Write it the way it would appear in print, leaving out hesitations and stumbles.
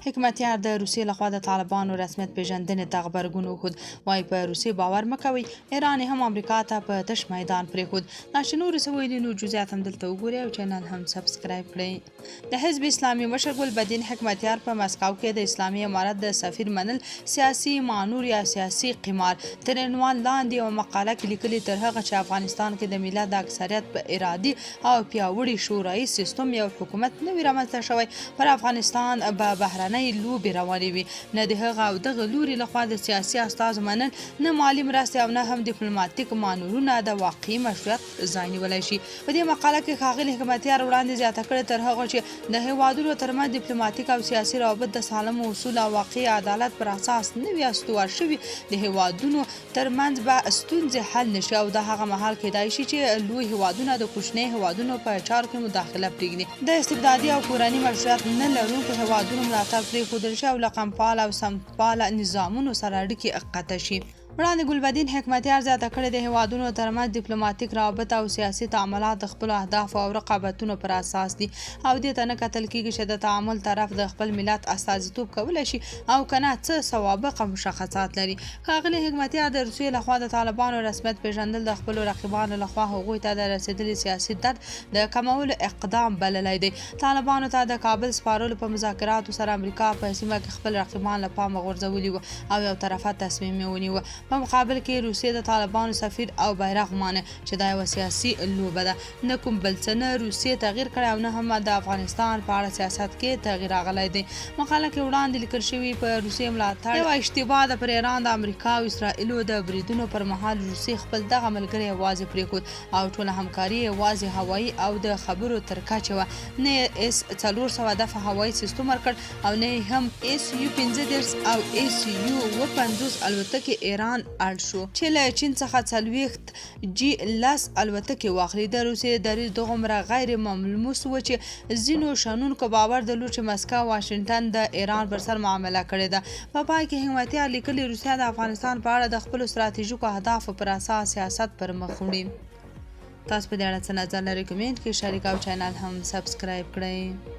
حکمتیار د روسیې لخوا د طالبانو رسمیت پیژندنې ته غبرګون وښود. وایي په روسیې باور مه کوئ، ایران هم امریکا ته په تش میدان پرېښود. دا چې نور څه ویلي نو جزئیات هم دلته وګورئ او چینل هم سبسکرایب کړئ. د حزب اسلامي مشر ګلبدین حکمتیار په مسکو کې د اسلامي امارت د سفیر منل سیاسي مانور یا سیاسي قمار تر عنوان لاندې یوه مقاله کې لیکلي، تر هغه چې افغانستان کې د ملت د اکثریت په ارادي او پیاوړي شورایي سیستم یو حکومت نه وي رامنځته شوی، پر افغانستان به بهرنۍ لوبې روانې وي. نه د هغه او دغه لوري لخوا د سیاسي استازو منل، نه مالي مرستې او نه هم ډیپلوماتیک مانورونه د واقعي مشروعیت ځای نیولی شي. په دې مقاله کې ښاغلي حکمتیار وړاندې زیاته کړې، تر هغه چې د هیوادونو ترمنځ ډیپلوماتیک او سیاسي روابط د سالمو اصولو او واقعي عدالت پر اساس نه وي استوار شوي، د هیوادونو ترمنځ به ستونزې حل نشي او د هغه مهال کیدای شي چې لوی هیوادونه د کوچني هیوادونو په چارو کې مداخله پرېږدي. د استبدادي او کورني مشروعیت نه لرونکو هیوادونو ملاتړ پرېښودل شي او له قمپال او سمتپاله نظامونو سره اړیکې قطع شي. وړاندې ګلبدین حکمتیار زیاته کړې، د هیوادونو ترمنځ ډیپلوماتیک روابط او سیاسي تعاملات د خپلو اهدافو او رقابتونو پر اساس دي او دې ته نه کتل کېږي چې د تعامل طرف د خپل ملت استازیتوب کولی شي او که نه څه سوابق او مشخصات لري. ښاغلي حکمتیار د روسیې لخوا د طالبانو رسمیت پیژندل د خپلو رقیبانو لخوا هغوی ته د رسېدلي سیاسي درد د کمولو اقدام بللی دی. طالبانو ته د کابل سپارلو په مذاکراتو سره امریکا په سیمه کې خپل رقیبان له پامه غورځولي وو او یو طرفه تصمیم یې ونیوه. په مقابل کې روسیې د طالبانو سفیر او بیرغ مانه چې دا یوه سیاسي لوبه ده، نه کوم بل څه، نه روسیې تغییر کړی او نه هم د افغانستان په اړه سیاست کې تغییر راغلی دی. مقاله کې وړاندې لیکل شوي په روسیې ملاتړ یوه اشتباه ده. پر ایران د امریکا او اسرائیلو د بریدونو پر مهال روسیې خپل دغه ملګری یوازې پرېښود او ټوله همکاري یوازې هوایي او د خبرو تر کچې وه. نه اس 400 دفعه هوایي سیستم ورکړ او نه هم اس یو 15 او اس یو 50 الوتکې ایران اړ شو چې له چین څخه 40 جی 10 الوتکې واخلي. د روسیې دریځ دومره غیر ملموس و چې ځینو شنونکو باور درلود چې مسکو واشنګټن د ایران پر سر معامله کړې ده. په پای کې حکمتیار لیکلي، روسیه د افغانستان په اړه د خپلو ستراتیژیکو اهدافو پر اساس سیاست پر مخ وړي. تاسو په دې اړه څه نظر لرئ؟ کمنټ کې شریک او چینل هم سبسکرایب کړئ.